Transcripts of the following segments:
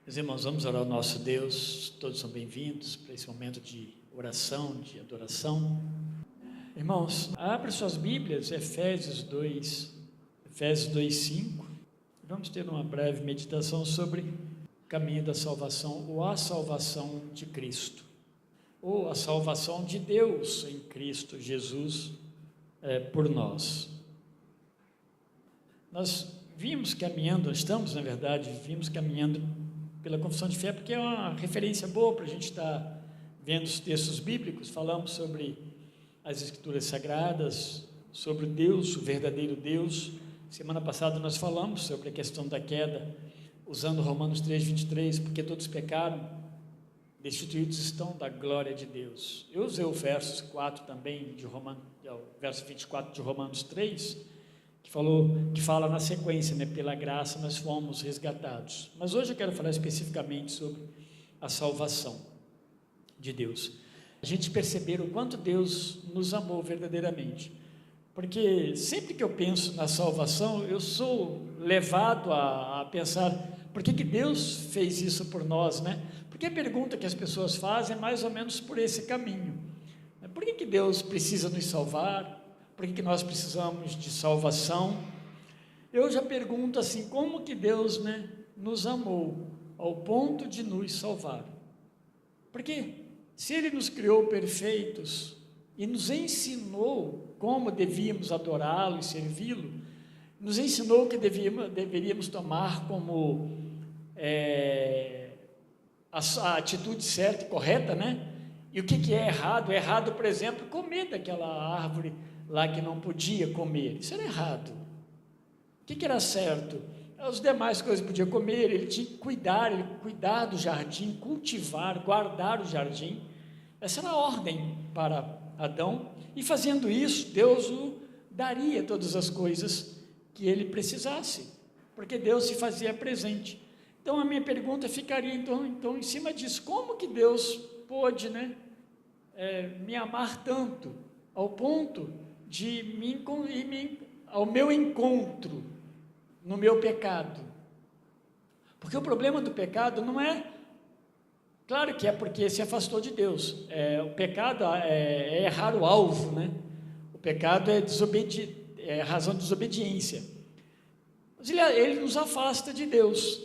Meus irmãos, vamos orar ao nosso Deus. Todos são bem-vindos para esse momento de oração, de adoração. Irmãos, abra suas Bíblias, Efésios 2:5. Vamos ter uma breve meditação sobre o caminho da salvação, ou a salvação de Cristo, ou a salvação de Deus em Cristo Jesus por nós. Nós vimos caminhando pela confissão de fé, porque é uma referência boa para a gente estar vendo os textos bíblicos. Falamos sobre as Escrituras Sagradas, sobre Deus, o verdadeiro Deus. Semana passada nós falamos sobre a questão da queda, usando Romanos 3:23, porque todos pecaram, destituídos estão da glória de Deus. Eu usei o verso 4 também, o verso 24 de Romanos 3, que fala na sequência, pela graça nós fomos resgatados. Mas hoje eu quero falar especificamente sobre a salvação de Deus. A gente perceber o quanto Deus nos amou verdadeiramente, porque sempre que eu penso na salvação, eu sou levado a pensar, por que Deus fez isso por nós, Porque a pergunta que as pessoas fazem é mais ou menos por esse caminho. Por que Deus precisa nos salvar? Por que nós precisamos de salvação? Eu já pergunto assim, como que Deus nos amou ao ponto de nos salvar? Porque se Ele nos criou perfeitos e nos ensinou como devíamos adorá-lo e servi-lo, nos ensinou que deveríamos tomar como a atitude certa e correta, E o que é errado? É errado, por exemplo, comer daquela árvore lá que não podia comer. Isso era errado. O que era certo? As demais coisas podia comer, ele tinha que cuidar do jardim, cultivar, guardar o jardim. Essa era a ordem para Adão, e fazendo isso, Deus o daria todas as coisas que ele precisasse, porque Deus se fazia presente. Então a minha pergunta ficaria então em cima disso, como que Deus pôde me amar tanto, ao ponto de ao meu encontro no meu pecado? Porque o problema do pecado não é, claro que é porque se afastou de Deus, o pecado é errar o alvo, O pecado é razão de desobediência, mas ele nos afasta de Deus.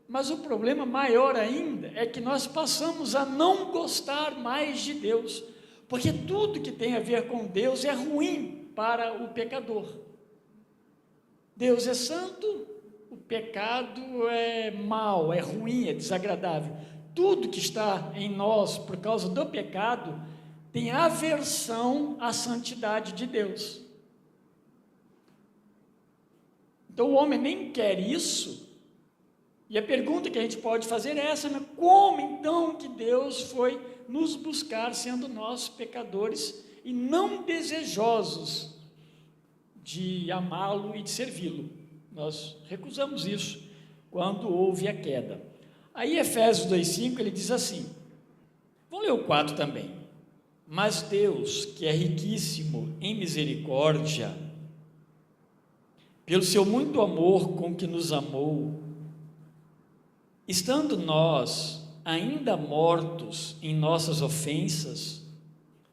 Mas o problema maior ainda é que nós passamos a não gostar mais de Deus, porque tudo que tem a ver com Deus é ruim para o pecador. Deus é santo, o pecado é mau, é ruim, é desagradável. Tudo que está em nós por causa do pecado tem aversão à santidade de Deus. Então o homem nem quer isso. E a pergunta que a gente pode fazer é essa, como então que Deus foi nos buscar, sendo nós pecadores e não desejosos de amá-lo e de servi-lo? Nós recusamos isso quando houve a queda. Aí Efésios 2:5 ele diz assim, vamos ler o 4 também. Mas Deus, que é riquíssimo em misericórdia, pelo seu muito amor com que nos amou, estando nós ainda mortos em nossas ofensas,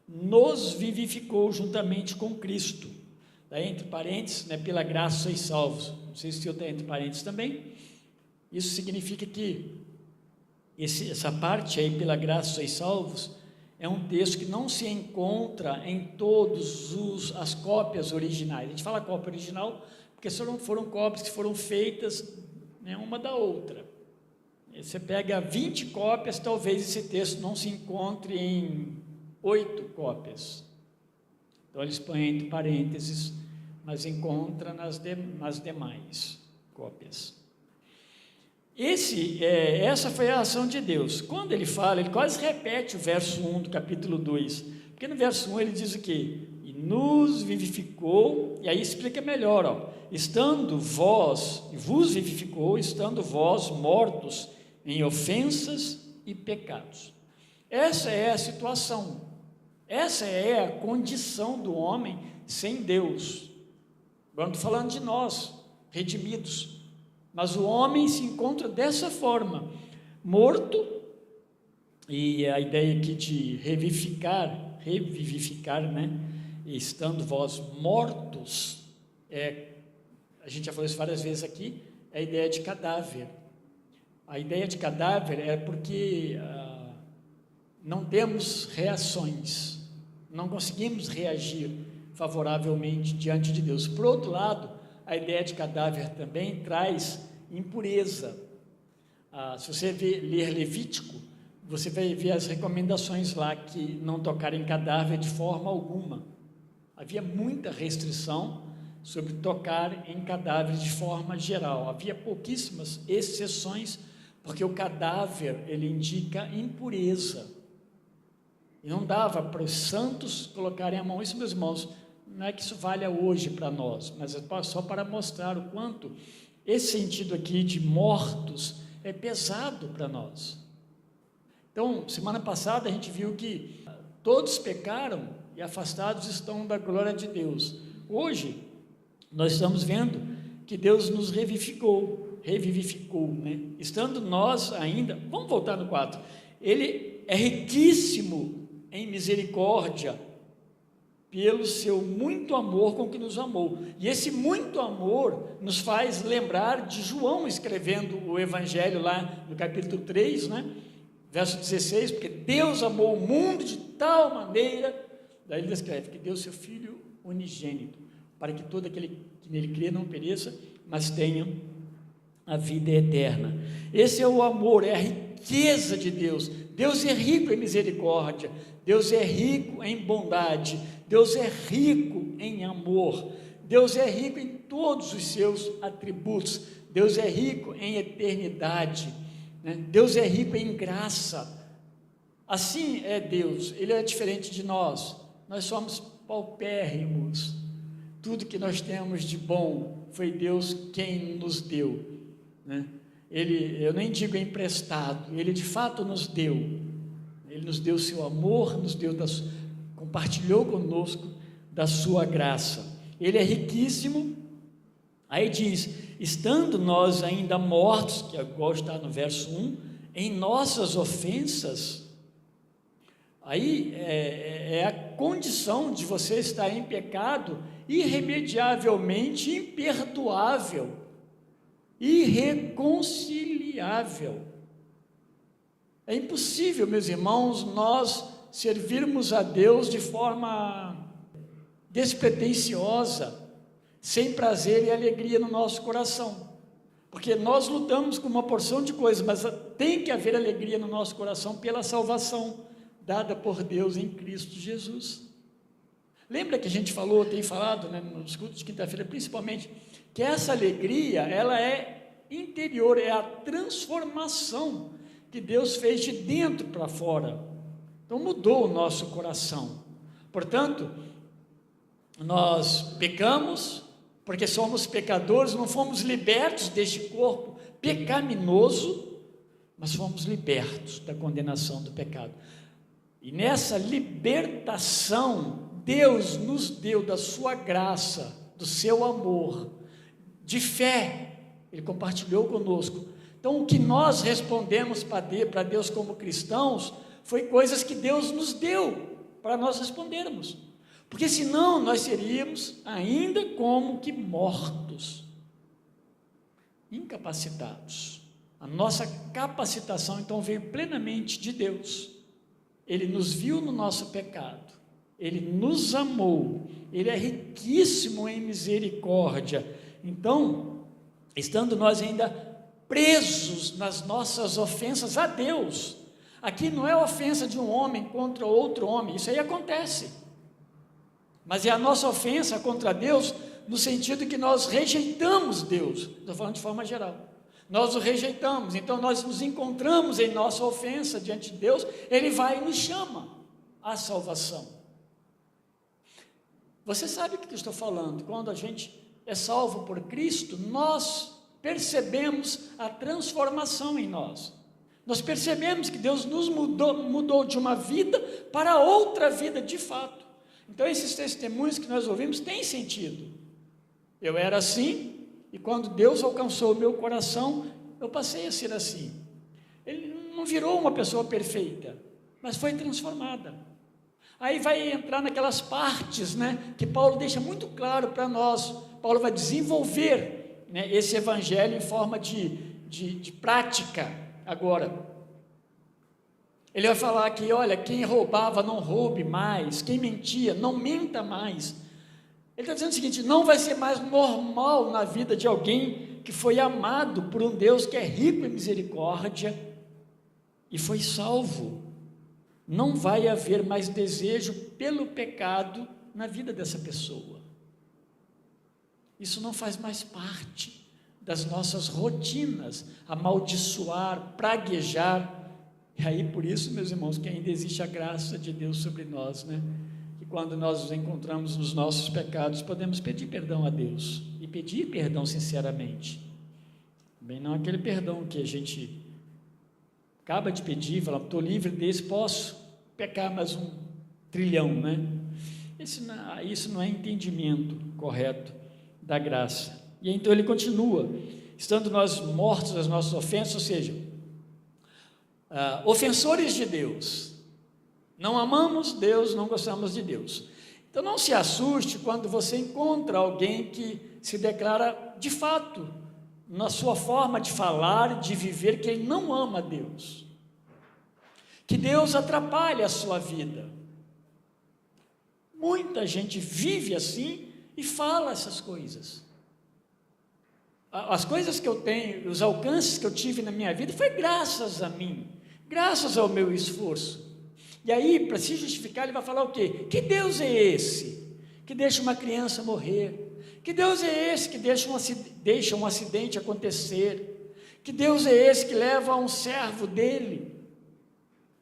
nos vivificou juntamente com Cristo. Daí, entre parênteses, pela graça sois salvos. Não sei se o senhor está entre parênteses também. Isso significa que essa parte aí, pela graça sois salvos, é um texto que não se encontra em todas as cópias originais. A gente fala cópia original porque foram cópias que foram feitas uma da outra. Você pega 20 cópias, talvez esse texto não se encontre em 8 cópias. Então eles põem entre parênteses, mas encontra nas demais cópias. Essa foi a ação de Deus. Quando ele fala, ele quase repete o verso 1 do capítulo 2, porque no verso 1 ele diz o quê? E nos vivificou, e aí explica melhor, estando vós, e vos vivificou, estando vós mortos em ofensas e pecados. Essa é a situação, essa é a condição do homem sem Deus. Agora não estou falando de nós, redimidos, mas o homem se encontra dessa forma, morto, e a ideia aqui de revivificar, né? Estando vós mortos, a gente já falou isso várias vezes aqui, é a ideia de cadáver. A ideia de cadáver é porque não temos reações, não conseguimos reagir favoravelmente diante de Deus. Por outro lado, a ideia de cadáver também traz impureza. Se você ler Levítico, você vai ver as recomendações lá que não tocar em cadáver de forma alguma. Havia muita restrição sobre tocar em cadáver de forma geral. Havia pouquíssimas exceções, porque o cadáver, ele indica impureza. E não dava para os santos colocarem a mão. Isso, meus irmãos, não é que isso valha hoje para nós, mas é só para mostrar o quanto esse sentido aqui de mortos é pesado para nós. Então, semana passada a gente viu que todos pecaram e afastados estão da glória de Deus. Hoje, nós estamos vendo que Deus nos revivificou, né? Estando nós ainda, vamos voltar no 4, Ele é riquíssimo em misericórdia, pelo seu muito amor com que nos amou, e esse muito amor nos faz lembrar de João escrevendo o Evangelho lá no capítulo 3, né? Verso 16, porque Deus amou o mundo de tal maneira, daí ele escreve, que deu seu Filho unigênito, para que todo aquele que nele crê não pereça, mas tenha a vida eterna. Esse é o amor, é a riqueza de Deus. Deus é rico em misericórdia, Deus é rico em bondade, Deus é rico em amor, Deus é rico em todos os seus atributos, Deus é rico em eternidade, né? Deus é rico em graça. Assim é Deus, Ele é diferente de nós somos paupérrimos, tudo que nós temos de bom foi Deus quem nos deu, né? Eu nem digo emprestado, Ele de fato nos deu, Ele nos deu o seu amor, compartilhou conosco da sua graça, Ele é riquíssimo. Aí diz, estando nós ainda mortos, que igual está no verso 1, em nossas ofensas, aí é a condição de você estar em pecado irremediavelmente imperdoável, irreconciliável. É impossível, meus irmãos, nós servirmos a Deus de forma despretensiosa, sem prazer e alegria no nosso coração, porque nós lutamos com uma porção de coisas, mas tem que haver alegria no nosso coração pela salvação dada por Deus em Cristo Jesus. Lembra que a gente tem falado, né, nos cultos de quinta-feira principalmente, que essa alegria, ela é interior, é a transformação que Deus fez de dentro para fora. Então mudou o nosso coração. Portanto, nós pecamos, porque somos pecadores, não fomos libertos deste corpo pecaminoso, mas fomos libertos da condenação do pecado. E nessa libertação, Deus nos deu da sua graça, do seu amor, de fé, Ele compartilhou conosco. Então, o que nós respondemos para Deus como cristãos, foi coisas que Deus nos deu, para nós respondermos, porque senão nós seríamos ainda como que mortos, incapacitados. A nossa capacitação então veio plenamente de Deus. Ele nos viu no nosso pecado, Ele nos amou, Ele é riquíssimo em misericórdia. Então, estando nós ainda presos nas nossas ofensas a Deus, aqui não é ofensa de um homem contra outro homem, isso aí acontece, mas é a nossa ofensa contra Deus, no sentido que nós rejeitamos Deus, estou falando de forma geral, nós o rejeitamos, então nós nos encontramos em nossa ofensa diante de Deus, Ele vai e nos chama à salvação. Você sabe o que eu estou falando? Quando a gente é salvo por Cristo, nós percebemos a transformação em nós, nós percebemos que Deus nos mudou de uma vida para outra vida de fato. Então esses testemunhos que nós ouvimos têm sentido. Eu era assim, e quando Deus alcançou o meu coração, eu passei a ser assim. Ele não virou uma pessoa perfeita, mas foi transformada. Aí vai entrar naquelas partes, né, que Paulo deixa muito claro para nós. Paulo vai desenvolver, né, esse evangelho em forma de prática agora. Ele vai falar que, olha, quem roubava não roube mais, quem mentia não minta mais. Ele está dizendo o seguinte: não vai ser mais normal na vida de alguém que foi amado por um Deus que é rico em misericórdia e foi salvo. Não vai haver mais desejo pelo pecado na vida dessa pessoa. Isso não faz mais parte das nossas rotinas, amaldiçoar, praguejar. E aí, por isso, meus irmãos, que ainda existe a graça de Deus sobre nós, né? Que quando nós nos encontramos nos nossos pecados, podemos pedir perdão a Deus, e pedir perdão sinceramente. Bem, não aquele perdão que a gente acaba de pedir, fala, estou livre desse, posso pecar mais 1 trilhão, né? Isso não é entendimento correto da graça. E então ele continua, estando nós mortos das nossas ofensas, ou seja, ofensores de Deus, não amamos Deus, não gostamos de Deus. Então não se assuste quando você encontra alguém que se declara de fato, na sua forma de falar, de viver, que ele não ama Deus, que Deus atrapalha a sua vida. Muita gente vive assim e fala essas coisas. As coisas que eu tenho, os alcances que eu tive na minha vida, foi graças a mim, graças ao meu esforço. E aí, para se justificar, ele vai falar o quê? Que Deus é esse que deixa uma criança morrer? Que Deus é esse que deixa um acidente acontecer? Que Deus é esse que leva um servo dele?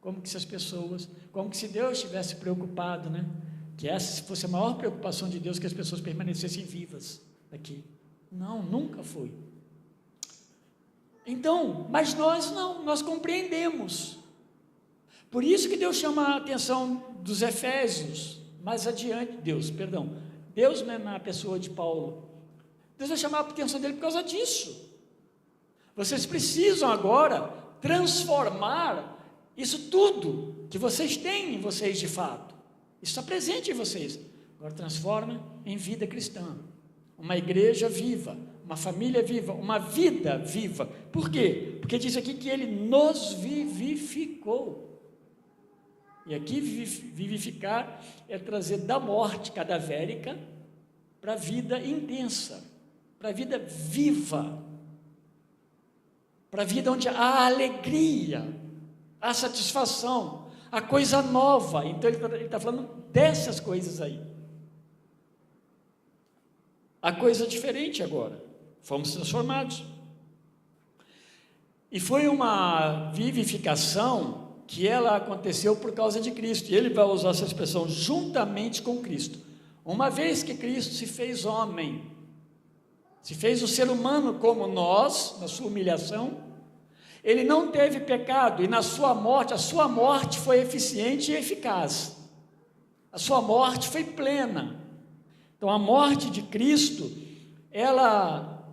Como que se Deus estivesse preocupado, né? Que essa fosse a maior preocupação de Deus, que as pessoas permanecessem vivas aqui. Não, nunca foi. Então, mas nós não, nós compreendemos. Por isso que Deus chama a atenção dos Efésios, mais adiante, Deus, né, na pessoa de Paulo, Deus vai chamar a atenção dele por causa disso. Vocês precisam agora transformar isso tudo que vocês têm em vocês de fato. Isso está presente em vocês. Agora transforma em vida cristã. Uma igreja viva, uma família viva, uma vida viva. Por quê? Porque diz aqui que ele nos vivificou. E aqui vivificar é trazer da morte cadavérica para a vida intensa, para a vida viva, para a vida onde há alegria, há satisfação, há coisa nova. Então ele está falando dessas coisas aí. Há coisa diferente agora, fomos transformados. E foi uma vivificação que ela aconteceu por causa de Cristo, e ele vai usar essa expressão, juntamente com Cristo. Uma vez que Cristo se fez homem, se fez o ser humano como nós, na sua humilhação, ele não teve pecado, e na sua morte, a sua morte foi eficiente e eficaz, a sua morte foi plena. Então a morte de Cristo, ela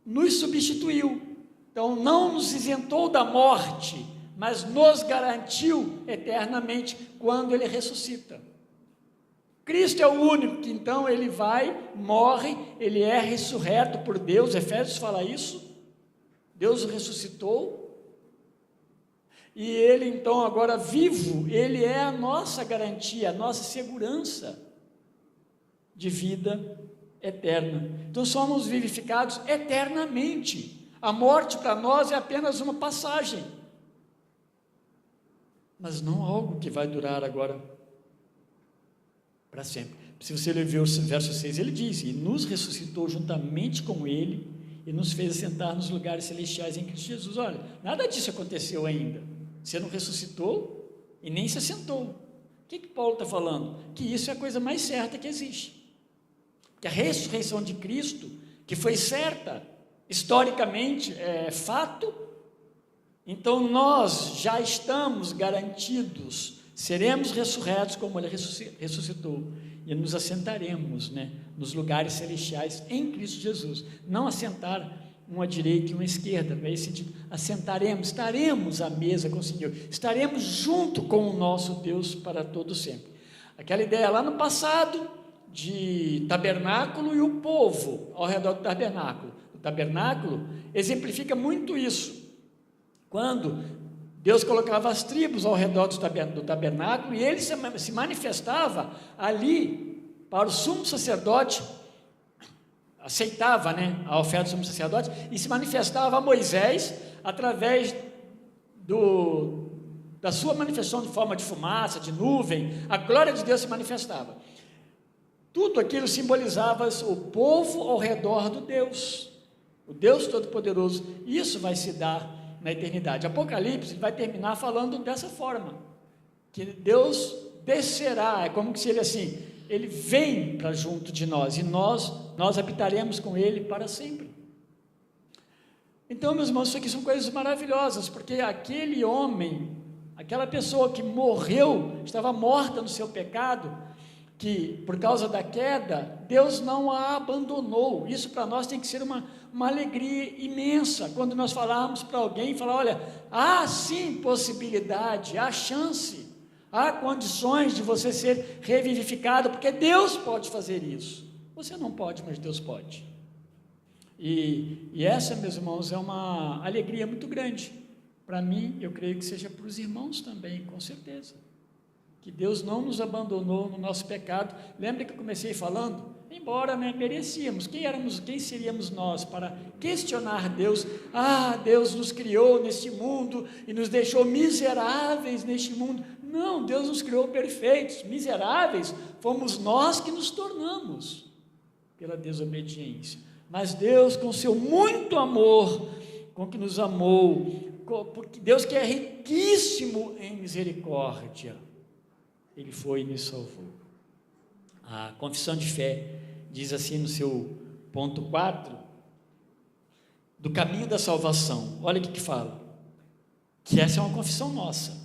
nos substituiu, então não nos isentou da morte, mas nos garantiu eternamente quando ele ressuscita. Cristo é o único que então ele vai, morre, ele é ressurreto por Deus, Efésios fala isso, Deus o ressuscitou, e ele então agora vivo, ele é a nossa garantia, a nossa segurança de vida eterna. Então somos vivificados eternamente. A morte para nós é apenas uma passagem, mas não algo que vai durar agora para sempre. Se você ler o verso 6, ele diz, e nos ressuscitou juntamente com ele, e nos fez assentar nos lugares celestiais em Cristo Jesus. Olha, nada disso aconteceu ainda, você não ressuscitou e nem se assentou. O que Paulo está falando? Que isso é a coisa mais certa que existe, que a ressurreição de Cristo, que foi certa, historicamente é fato, então nós já estamos garantidos, seremos ressurretos como ele ressuscitou, e nos assentaremos, né, nos lugares celestiais em Cristo Jesus. Não assentar uma à direita e uma à esquerda, vai sentido, assentaremos, estaremos à mesa com o Senhor, estaremos junto com o nosso Deus para todo sempre. Aquela ideia lá no passado, de tabernáculo e o povo ao redor do tabernáculo. O tabernáculo exemplifica muito isso, quando Deus colocava as tribos ao redor do tabernáculo, e ele se manifestava ali para o sumo sacerdote, aceitava, a oferta do sumo sacerdote, e se manifestava a Moisés, através da sua manifestação de forma de fumaça, de nuvem, a glória de Deus se manifestava. Tudo aquilo simbolizava o povo ao redor do Deus, o Deus Todo-Poderoso. Isso vai se dar na eternidade. Apocalipse vai terminar falando dessa forma, que Deus descerá, é como se ele vem para junto de nós, e nós habitaremos com ele para sempre. Então, meus irmãos, isso aqui são coisas maravilhosas, porque aquele homem, aquela pessoa que morreu, estava morta no seu pecado, que por causa da queda, Deus não a abandonou. Isso para nós tem que ser uma alegria imensa, quando nós falarmos para alguém, olha, há sim possibilidade, há chance, há condições de você ser revivificado, porque Deus pode fazer isso. Você não pode, mas Deus pode. E essa, meus irmãos, é uma alegria muito grande. Para mim, eu creio que seja para os irmãos também, com certeza. Que Deus não nos abandonou no nosso pecado. Lembra que eu comecei falando? Embora merecíamos, quem seríamos nós para questionar Deus? Deus nos criou neste mundo e nos deixou miseráveis neste mundo. Não, Deus nos criou perfeitos. Miseráveis fomos nós que nos tornamos pela desobediência. Mas Deus, com seu muito amor, com que nos amou, porque Deus que é riquíssimo em misericórdia, Ele foi e nos salvou. A confissão de fé diz assim no seu ponto 4, do caminho da salvação. Olha o que fala, que essa é uma confissão nossa,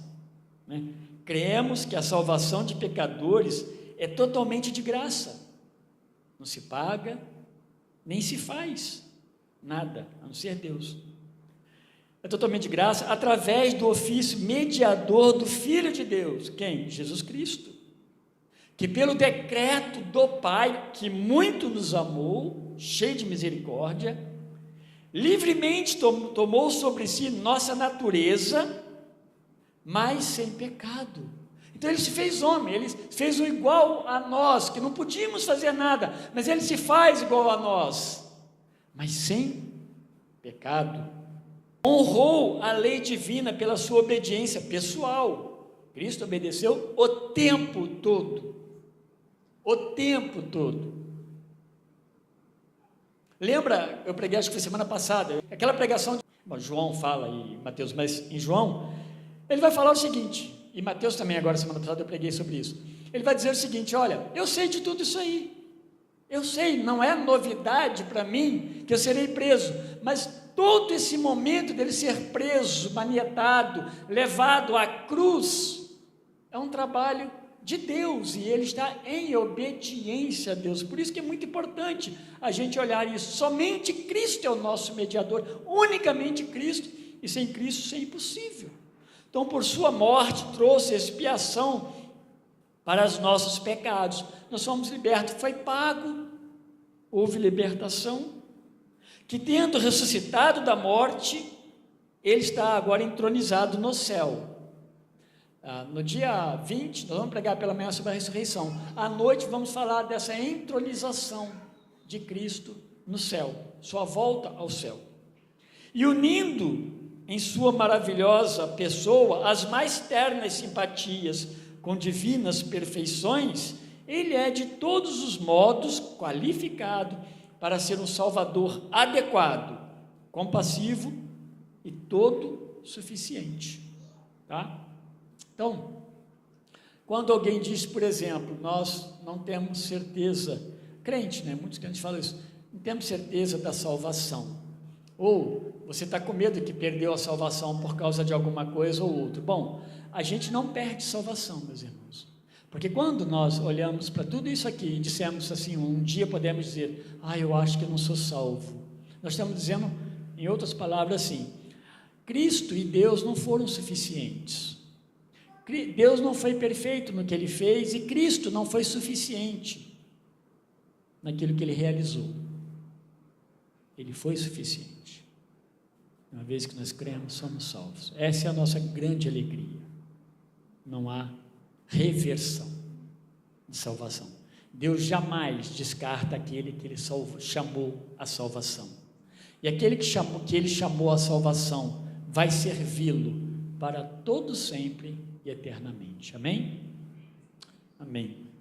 Cremos que a salvação de pecadores é totalmente de graça, não se paga, nem se faz nada, a não ser Deus. É totalmente de graça, através do ofício mediador do Filho de Deus. Quem? Jesus Cristo, que pelo decreto do Pai, que muito nos amou, cheio de misericórdia, livremente tomou sobre si nossa natureza, mas sem pecado. Então ele se fez homem, ele fez o igual a nós, que não podíamos fazer nada, mas ele se faz igual a nós, mas sem pecado. Honrou a lei divina pela sua obediência pessoal. Cristo obedeceu o tempo todo. O tempo todo. Lembra, eu preguei, acho que foi semana passada, aquela pregação de João fala e Mateus, mas em João, ele vai falar o seguinte, e Mateus também agora, semana passada eu preguei sobre isso. Ele vai dizer o seguinte, olha, eu sei de tudo isso aí. Eu sei, não é novidade para mim que eu serei preso, mas todo esse momento dele ser preso, manietado, levado à cruz, é um trabalho de Deus, e ele está em obediência a Deus. Por isso que é muito importante a gente olhar isso. Somente Cristo é o nosso mediador, unicamente Cristo, e sem Cristo isso é impossível. Então, por sua morte, trouxe expiação para os nossos pecados, nós fomos libertos, foi pago, houve libertação, que tendo ressuscitado da morte, ele está agora entronizado no céu. No dia 20, nós vamos pregar pela manhã sobre a ressurreição, à noite vamos falar dessa entronização de Cristo no céu, sua volta ao céu, e unindo em sua maravilhosa pessoa as mais ternas simpatias com divinas perfeições, ele é de todos os modos qualificado para ser um Salvador adequado, compassivo e todo suficiente, tá? Então, quando alguém diz, por exemplo, nós não temos certeza, crente, muitos crentes falam isso, não temos certeza da salvação, ou você está com medo que perdeu a salvação por causa de alguma coisa ou outra. Bom, a gente não perde salvação, meus irmãos, porque quando nós olhamos para tudo isso aqui e dissemos assim, um dia podemos dizer, eu acho que eu não sou salvo, nós estamos dizendo Em outras palavras, assim, Cristo e Deus não foram suficientes. Deus não foi perfeito no que Ele fez e Cristo não foi suficiente naquilo que Ele realizou. Ele foi suficiente. Uma vez que nós cremos, somos salvos. Essa é a nossa grande alegria. Não há reversão de salvação. Deus jamais descarta aquele que Ele chamou a salvação. E aquele que Ele chamou a salvação vai servi-lo para todo sempre e eternamente. Amém? Amém.